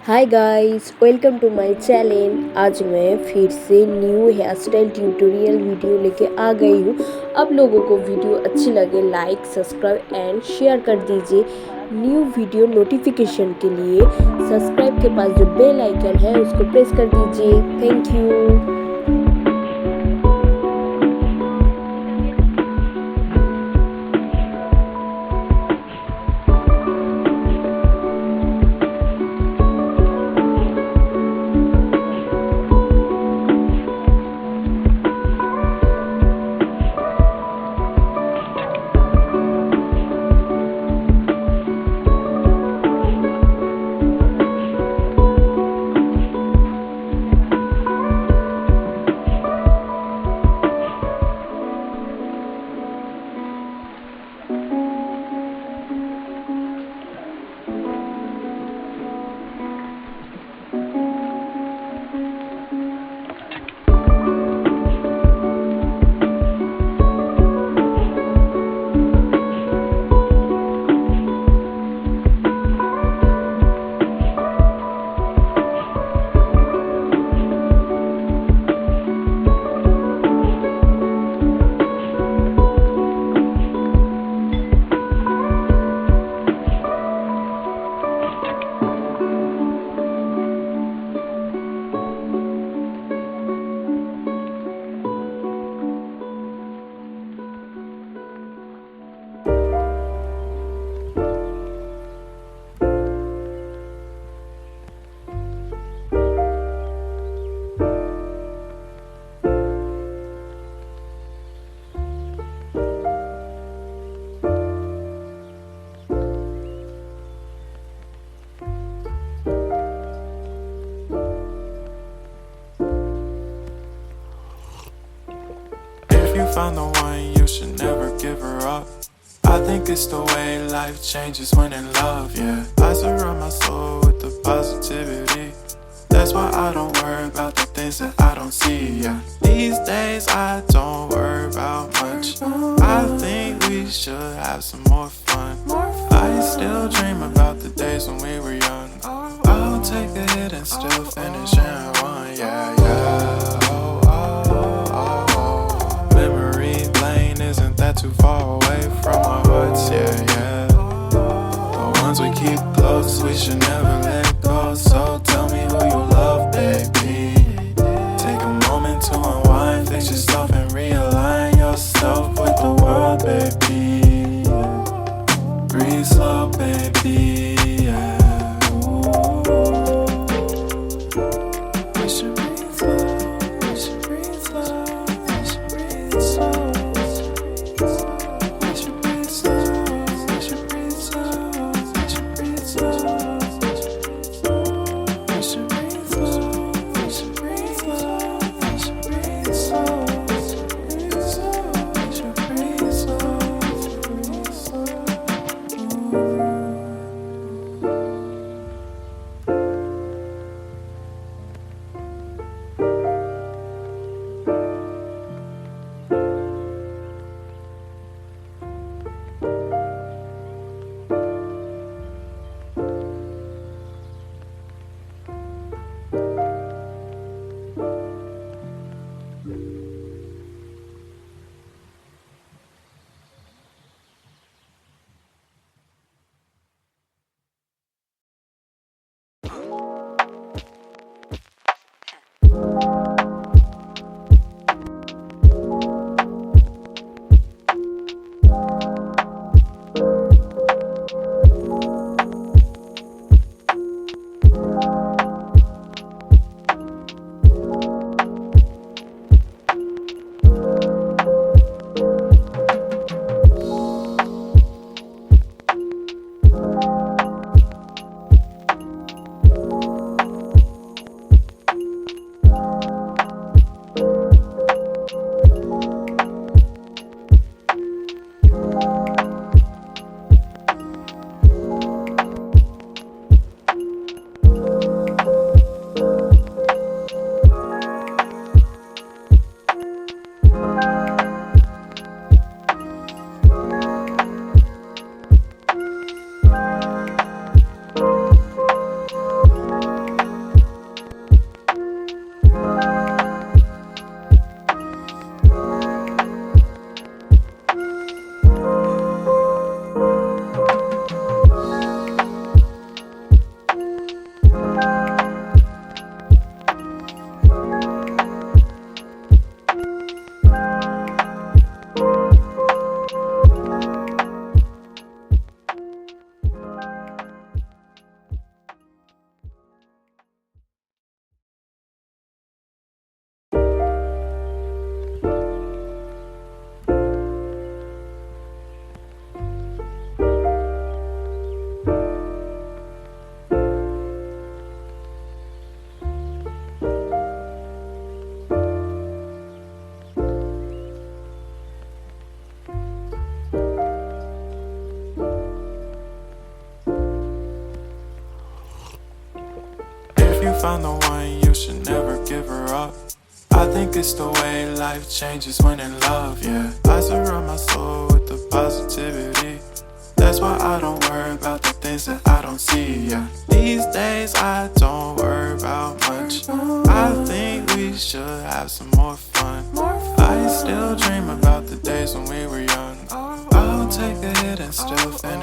Hi guys, welcome to my channel. आज मैं फिर से new hair style tutorial video लेके आ गई हूँ। आप लोगों को वीडियो अच्छी लगे लाइक सब्सक्राइब एंड शेयर कर दीजिए। न्यू वीडियो नोटिफिकेशन के लिए सब्सक्राइब के पास जो बेल आइकन है उसको प्रेस कर दीजिए। Thank you. If you find the one, you should never give her up. I think it's the way life changes when in love, yeah. I surround my soul with the positivity. That's why I don't worry about the things that I don't see, yeah. These days I don't worry about much. I think we should have some more fun. I still dream about the days when we were young. I'll take a hit and still finish in one, yeah, yeah. Memory lane isn't that too far away from our hearts, yeah, yeah. The ones we keep close, we should never let go. So tell me who you love, baby. Take a moment to unwind, fix yourself and realign yourself with the world, baby. Breathe slow, baby, yeah. We should breathe slow, we should breathe slow, we should breathe slow. We should breathe slow, we should breathe slow, we should breathe slow. If you found the one, you should never give her up. I think it's the way life changes when in love, yeah. I surround my soul with the positivity. That's why I don't worry about the things that I don't see, yeah. These days I don't worry about much. I think we should have some more fun. I still dream about the days when we were young. I'll take a hit and still finish